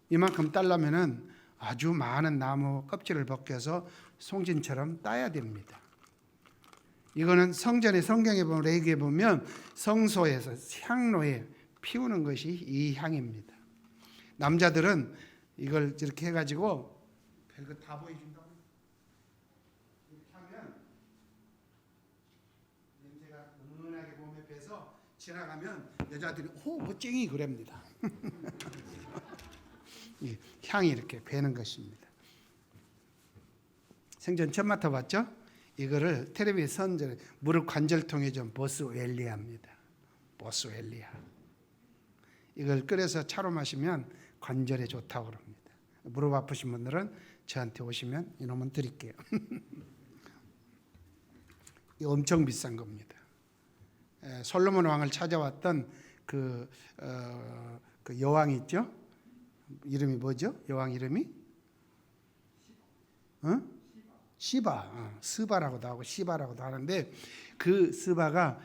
이만큼 따려면은 아주 많은 나무 껍질을 벗겨서 송진처럼 따야 됩니다. 이거는 성전의 성경에 보면 레위기에 보면 성소에서 향로에 피우는 것이 이 향입니다. 남자들은 이걸 이렇게 해가지고 별거 다 보여준다고 앞에서 지나가면 여자들이 오 멋쟁이 그럽니다. 향이 이렇게 배는 것입니다. 생전 처음 맡아봤죠? 이거를 텔레비에 선전 무릎 관절통에 좀 보스웰리아입니다. 보스웰리아. 이걸 끓여서 차로 마시면 관절에 좋다고 그럽니다. 무릎 아프신 분들은 저한테 오시면 이놈은 드릴게요. 이거 엄청 비싼 겁니다. 솔로몬 왕을 찾아왔던 그 여왕이 있죠? 이름이 뭐죠? 여왕 이름이? 시바, 스바라고도 하고 시바라고도 하는데 그 스바가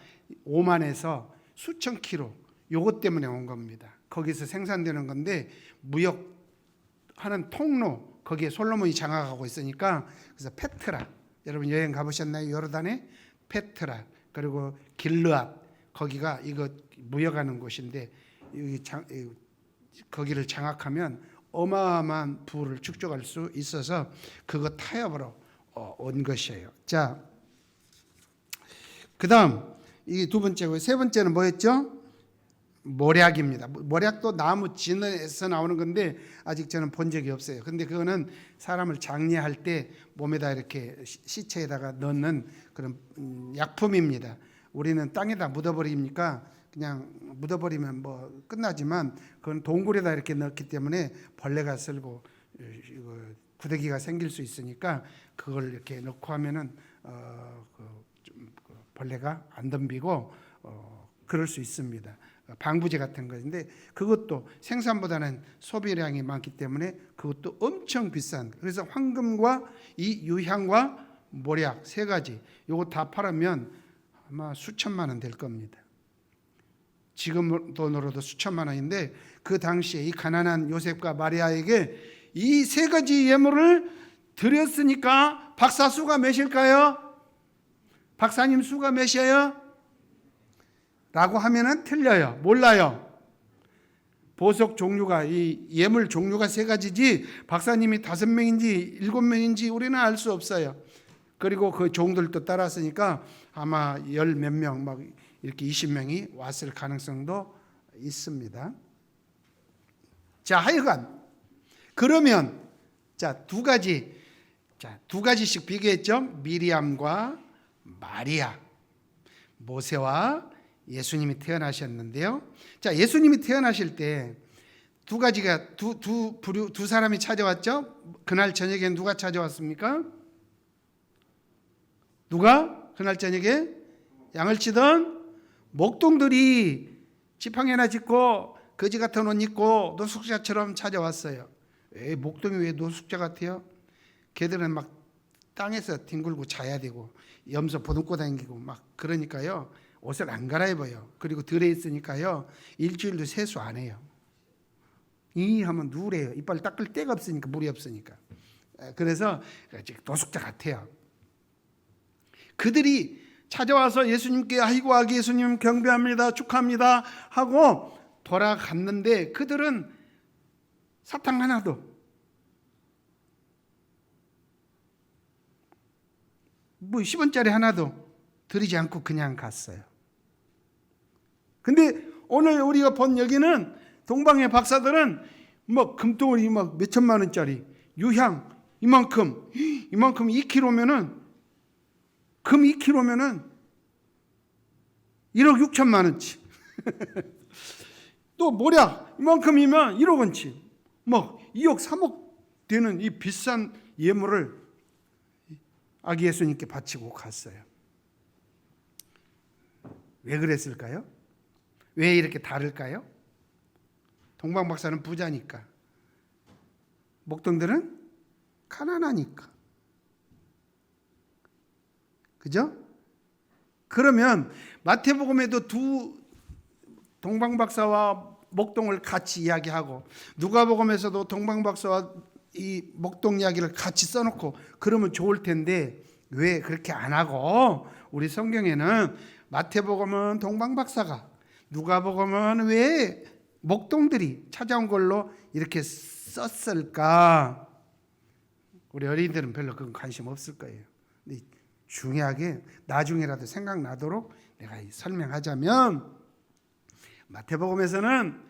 오만에서 수천 킬로 요것 때문에 온 겁니다. 거기서 생산되는 건데 무역하는 통로 거기에 솔로몬이 장악하고 있으니까 그래서 페트라 여러분 여행 가보셨나요? 요르단에 페트라 그리고 길르앗 거기가 이거 무역하는 곳인데 거기를 장악하면 어마어마한 부를 축적할 수 있어서 그거 타협으로 온 것이에요. 자, 그다음 이 두 번째고 세 번째는 뭐였죠? 모략입니다. 모략도 나무 진에서 나오는 건데 아직 저는 본 적이 없어요. 근데 그거는 사람을 장례할 때 몸에다 이렇게 시체에다가 넣는 그런 약품입니다. 우리는 땅에다 묻어버리니까 그냥 묻어버리면 뭐 끝나지만 그건 동굴에다 이렇게 넣기 때문에 벌레가 쓸고 구더기가 생길 수 있으니까 그걸 이렇게 넣고 하면은 벌레가 안 덤비고 그럴 수 있습니다. 방부제 같은 것인데 그것도 생산보다는 소비량이 많기 때문에 그것도 엄청 비싼. 그래서 황금과 이 유향과 모략 세 가지 요거 다 팔으면 아마 수천만 원 될 겁니다. 지금 돈으로도 수천만 원인데 그 당시에 이 가난한 요셉과 마리아에게 이 세 가지 예물을 드렸으니까 박사 수가 몇일까요? 박사님 수가 몇이에요? 라고 하면은 틀려요. 몰라요. 보석 종류가 이 예물 종류가 세 가지지 박사님이 5명인지 7명인지 우리는 알 수 없어요. 그리고 그 종들도 따랐으니까 아마 10 몇 명 막 이렇게 20명이 왔을 가능성도 있습니다. 자, 하여간 그러면 두 가지씩 비교했죠. 미리암과 마리아, 모세와 예수님이 태어나셨는데요. 자, 예수님이 태어나실 때 두 가지가 두 사람이 찾아왔죠. 그날 저녁에 누가 찾아왔습니까? 누가 그날 저녁에 양을 치던 목동들이 지팡이나 짚고 거지 같은 옷 입고 노숙자처럼 찾아왔어요. 목동이 왜 노숙자 같아요? 걔들은 막 땅에서 뒹굴고 자야 되고 염소 보듬고 다니고 막 그러니까요. 옷을 안 갈아입어요. 그리고 들에 있으니까요. 일주일도 세수 안 해요. 이 하면 누래요. 이빨 닦을 데가 없으니까 물이 없으니까. 그래서 노숙자 같아요. 그들이 찾아와서 예수님께 아이고 아기 예수님 경배합니다. 축하합니다. 하고 돌아갔는데 그들은 사탕 하나도 뭐 10원짜리 하나도 드리지 않고 그냥 갔어요. 근데 오늘 우리가 본 여기는 동방의 박사들은 막 금덩어리 막 몇천만 원짜리 유향 이만큼 2kg면은 금 2kg면은 1억 6천만 원치. 또 모략 이만큼이면 1억 원치. 막 2억 3억 되는 이 비싼 예물을 아기 예수님께 바치고 갔어요. 왜 그랬을까요? 왜 이렇게 다를까요? 동방 박사는 부자니까, 목동들은 가난하니까. 그죠? 그러면 마태복음에도 두 동방 박사와 목동을 같이 이야기하고 누가복음에서도 동방 박사와 이 목동 이야기를 같이 써놓고 그러면 좋을 텐데 왜 그렇게 안 하고 우리 성경에는 마태복음은 동방 박사가 누가복음은 왜 목동들이 찾아온 걸로 이렇게 썼을까? 우리 어린이들은 별로 그건 관심 없을 거예요. 중요하게 나중에라도 생각나도록 내가 설명하자면, 마태복음에서는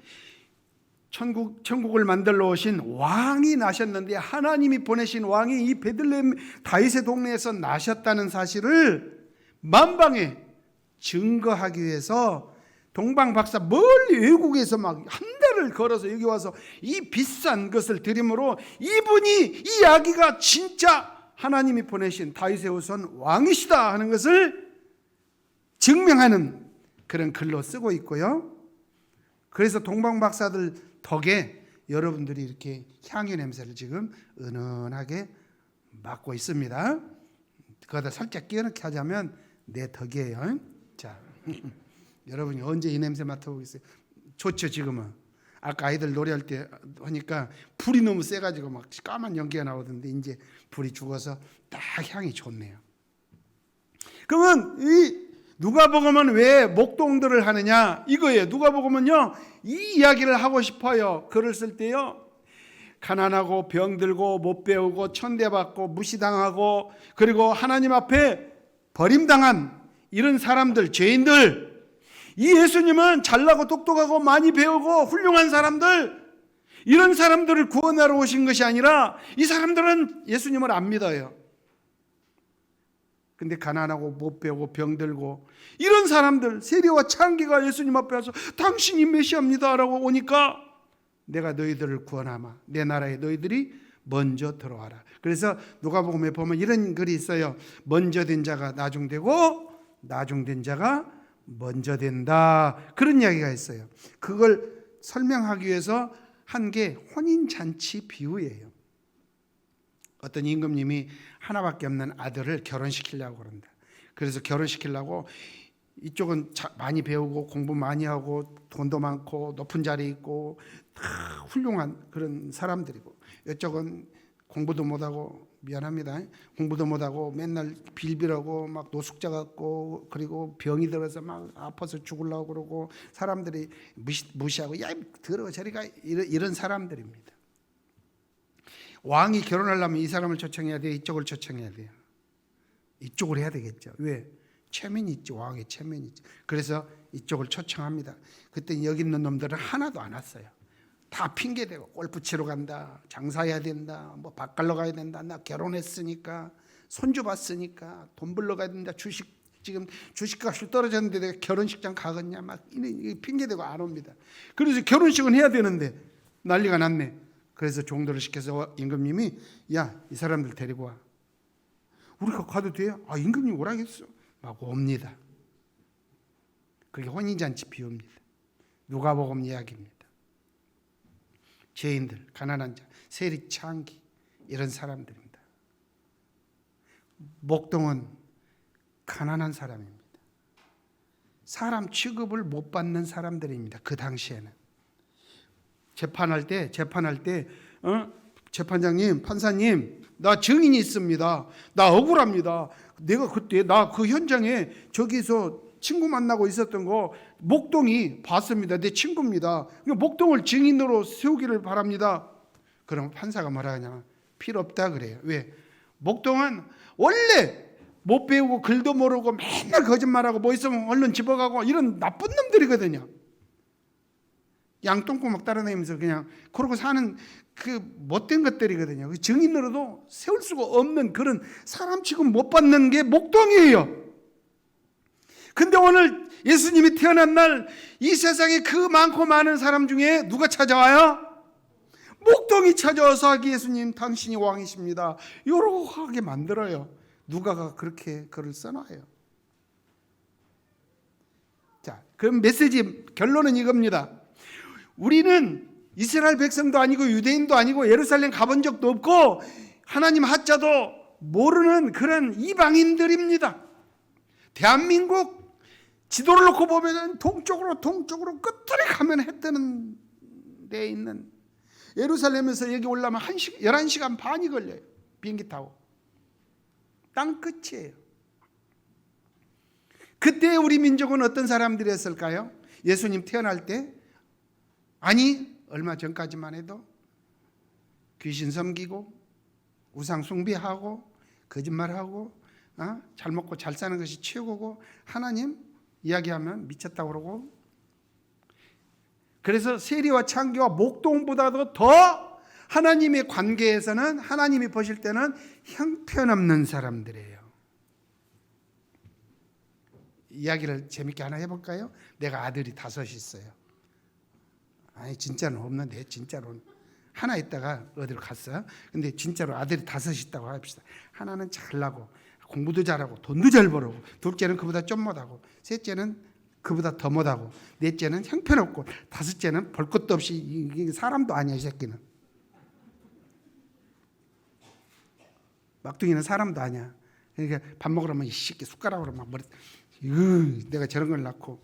천국을 만들러 오신 왕이 나셨는데, 하나님이 보내신 왕이 이 베들레헴 다윗의 동네에서 나셨다는 사실을 만방에 증거하기 위해서 동방박사 멀리 외국에서 막 한 달을 걸어서 여기 와서 이 비싼 것을 드림으로 이분이, 이 아기가 진짜 하나님이 보내신 다윗의 후손 왕이시다 하는 것을 증명하는 그런 글로 쓰고 있고요. 그래서 동방박사들 덕에 여러분들이 이렇게 향유 냄새를 지금 은은하게 맡고 있습니다. 그거다 살짝 끼어넣게 하자면 내 덕이에요. 자, 여러분이 언제 이 냄새 맡아보겠어요? 좋죠. 지금은 아까 아이들 노래할 때 하니까 불이 너무 세가지고 막 까만 연기가 나오던데 이제 불이 죽어서 딱 향이 좋네요. 그러면 이 누가복음은 왜 목동들을 하느냐 이거예요. 누가복음은요 이 이야기를 하고 싶어요. 글을 쓸 때요, 가난하고 병들고 못 배우고 천대받고 무시당하고 그리고 하나님 앞에 버림당한 이런 사람들, 죄인들, 이 예수님은 잘나고 똑똑하고 많이 배우고 훌륭한 사람들, 이런 사람들을 구원하러 오신 것이 아니라 이 사람들은 예수님을 안 믿어요. 근데 가난하고 못 배우고 병들고 이런 사람들, 세리와 창기가 예수님 앞에 와서 당신이 메시아입니다 라고 오니까 내가 너희들을 구원하마, 내 나라에 너희들이 먼저 들어와라. 그래서 누가복음에 보면 이런 글이 있어요. 먼저 된 자가 나중되고 나중된 자가 먼저 된다, 그런 이야기가 있어요. 그걸 설명하기 위해서 한 게 혼인잔치 비유예요. 어떤 임금님이 하나밖에 없는 아들을 결혼시키려고 그런다. 그래서 결혼시키려고 이쪽은 많이 배우고 공부 많이 하고 돈도 많고 높은 자리에 있고 다 훌륭한 그런 사람들이고, 이쪽은 공부도 못하고, 미안합니다, 공부도 못하고 맨날 빌빌하고 막 노숙자 같고 그리고 병이 들어서 막 아파서 죽으려고 그러고 사람들이 무시하고 야 들어 저리가, 이런 사람들입니다. 왕이 결혼하려면 이 사람을 초청해야 돼요? 이쪽을 초청해야 돼요? 이쪽을 해야 되겠죠. 왜? 체면이 있지, 왕의 체면이 있지. 그래서 이쪽을 초청합니다. 그때 여기 있는 놈들은 하나도 안 왔어요. 다 핑계대고 골프 치러 간다, 장사해야 된다, 뭐 밥 갈러 가야 된다, 나 결혼했으니까, 손주 봤으니까, 돈 벌러 가야 된다, 지금 주식값이 떨어졌는데 내가 결혼식장 가겠냐, 막 핑계대고 안 옵니다. 그래서 결혼식은 해야 되는데 난리가 났네. 그래서 종들을 시켜서 임금님이 야, 이 사람들 데리고 와. 우리가 가도 돼요? 아, 임금님 오라겠어. 막 옵니다. 그게 혼인잔치 비유입니다. 누가복음 이야기입니다. 죄인들, 가난한 자, 세리, 창기, 이런 사람들입니다. 목동은 가난한 사람입니다. 사람 취급을 못 받는 사람들입니다. 그 당시에는 재판할 때 재판장님, 판사님, 나 증인이 있습니다. 나 억울합니다. 내가 그때 나 그 현장에 저기서 친구 만나고 있었던 거 목동이 봤습니다. 내 친구입니다. 목동을 증인으로 세우기를 바랍니다. 그럼 판사가 뭐라 하냐? 필요 없다 그래요. 왜? 목동은 원래 못 배우고 글도 모르고 맨날 거짓말하고 뭐 있으면 얼른 집어가고 이런 나쁜 놈들이거든요. 양똥구멍 따라다니면서 그냥 그러고 사는 그 못된 것들이거든요. 증인으로도 세울 수가 없는 그런 사람 취급 못 받는 게 목동이에요. 근데 오늘 예수님이 태어난 날 이 세상에 그 많고 많은 사람 중에 누가 찾아와요? 목동이 찾아와서 하기, 예수님 당신이 왕이십니다, 이러고 하게 만들어요. 누가가 그렇게 글을 써놔요. 자, 그럼 메시지 결론은 이겁니다. 우리는 이스라엘 백성도 아니고 유대인도 아니고 예루살렘 가본 적도 없고 하나님 하자도 모르는 그런 이방인들입니다. 대한민국 지도를 놓고 보면 동쪽으로 끝들이 가면 해 뜨는 데에 있는 예루살렘에서 여기 올라면 11시간 반이 걸려요. 비행기 타고. 땅 끝이에요. 그때 우리 민족은 어떤 사람들이었을까요? 예수님 태어날 때? 아니, 얼마 전까지만 해도 귀신 섬기고 우상 숭배하고 거짓말하고 잘 먹고 잘 사는 것이 최고고 하나님 이야기하면 미쳤다고 그러고, 그래서 세리와 창기와 목동보다도 더 하나님의 관계에서는 하나님이 보실 때는 형편없는 사람들이에요. 이야기를 재밌게 하나 해볼까요? 내가 아들이 5 있어요. 아니 진짜는 없는데, 진짜로는 하나 있다가 어디로 갔어. 근데 진짜로 아들이 5 있다고 합시다. 하나는 잘나고 공부도 잘하고 돈도 잘 벌고, 둘째는 그보다 좀 못하고, 셋째는 그보다 더 못하고, 넷째는 형편없고, 5째는 볼 것도 없이 이게 사람도 아니야 이 새끼는. 막둥이는 사람도 아니야. 그러니까 밥 먹으러 이 새끼 숟가락으로 막 머리, 내가 저런 걸 낳고,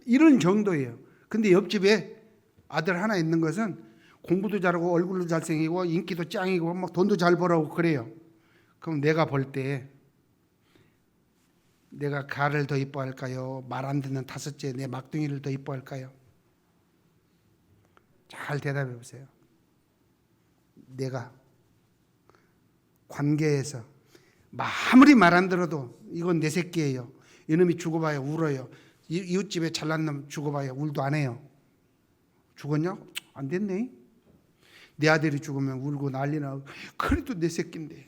이런 정도예요. 근데 옆집에 아들 하나 있는 것은 공부도 잘하고 얼굴도 잘생기고 인기도 짱이고 막 돈도 잘 벌어고 그래요. 그럼 내가 볼 때 내가 가를 더 이뻐할까요? 말 안 듣는 5째 내 막둥이를 더 이뻐할까요? 잘 대답해 보세요. 내가 관계에서 아무리 말 안 들어도 이건 내 새끼예요. 이놈이 죽어봐야 울어요. 이웃집에 잘난 놈 죽어봐야 울도 안 해요. 죽었냐? 안 됐네. 내 아들이 죽으면 울고 난리 나고, 그래도 내 새끼인데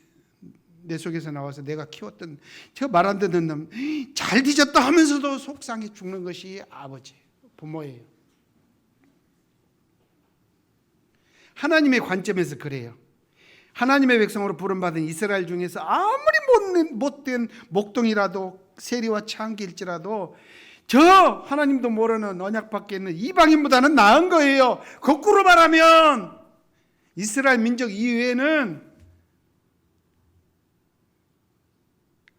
내 속에서 나와서 내가 키웠던 저 말 안 듣는 놈 잘 뒤졌다 하면서도 속상해 죽는 것이 아버지, 부모예요. 하나님의 관점에서 그래요. 하나님의 백성으로 부름받은 이스라엘 중에서 아무리 못된 목동이라도 세리와 창기일지라도 저 하나님도 모르는 언약 밖에 있는 이방인보다는 나은 거예요. 거꾸로 말하면 이스라엘 민족 이외에는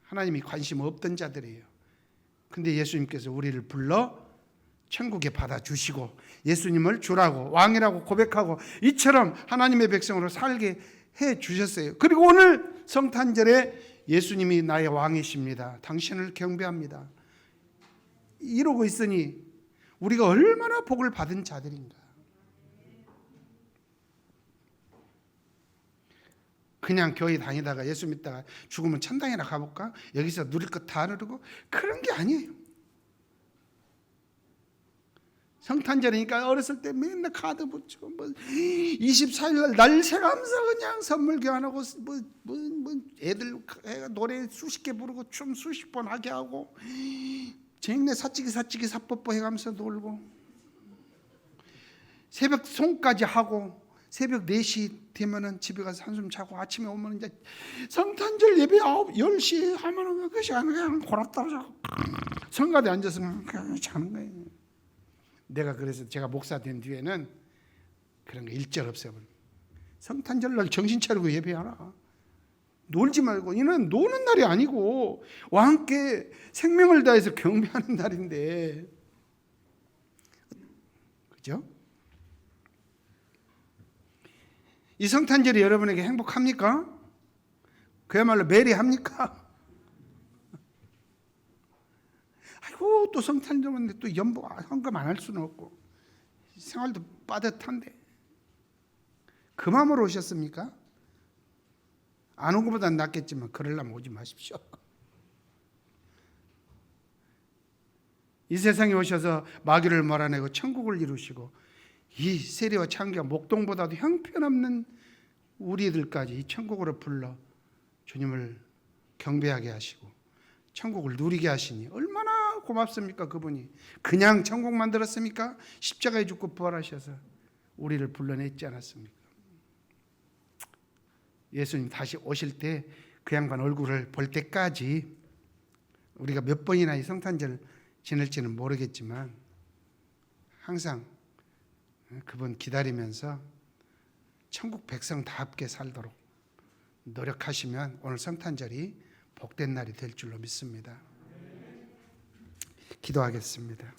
하나님이 관심 없던 자들이에요. 근데 예수님께서 우리를 불러 천국에 받아주시고 예수님을 주라고 왕이라고 고백하고 이처럼 하나님의 백성으로 살게 해주셨어요. 그리고 오늘 성탄절에 예수님이 나의 왕이십니다. 당신을 경배합니다. 이러고 있으니 우리가 얼마나 복을 받은 자들인가. 그냥 교회 다니다가 예수 믿다가 죽으면 천당이나 가볼까? 여기서 누릴 것 다 누리고, 그런 게 아니에요. 성탄절이니까 어렸을 때 맨날 카드 붙이고 24일 날 날새가면서 그냥 선물 교환하고 애들 노래 수십 개 부르고 춤 수십 번 하게 하고 쟁내 사찌기 사뽀뽀 해가면서 놀고 새벽 송까지 하고 새벽 4시 되면은 집에 가서 한숨 자고 아침에 오면 이제 성탄절 예배 10시 하면은 그 시간에 그냥 골았다고 자고 성가대 앉아서 그냥 자는 거예요. 내가 그래서 제가 목사 된 뒤에는 그런 거 일절 없어요. 성탄절날 정신 차리고 예배하라. 놀지 말고, 이는 노는 날이 아니고 왕 함께 생명을 다해서 경배하는 날인데, 그죠? 이 성탄절이 여러분에게 행복합니까? 그야말로 매리합니까? 아이고 또 성탄절인데 또 연봉 헌금 안 할 수는 없고 생활도 빠듯한데 그 마음으로 오셨습니까? 안 온 것보다는 낫겠지만 그러려면 오지 마십시오. 이 세상에 오셔서 마귀를 몰아내고 천국을 이루시고 이 세리와 창기와 목동보다도 형편없는 우리들까지 이 천국으로 불러 주님을 경배하게 하시고 천국을 누리게 하시니 얼마나 고맙습니까? 그분이 그냥 천국 만들었습니까? 십자가에 죽고 부활하셔서 우리를 불러냈지 않았습니까? 예수님 다시 오실 때 그 양반 얼굴을 볼 때까지 우리가 몇 번이나 이 성탄절 지낼지는 모르겠지만 항상 그분 기다리면서 천국 백성답게 살도록 노력하시면 오늘 성탄절이 복된 날이 될 줄로 믿습니다. 기도하겠습니다.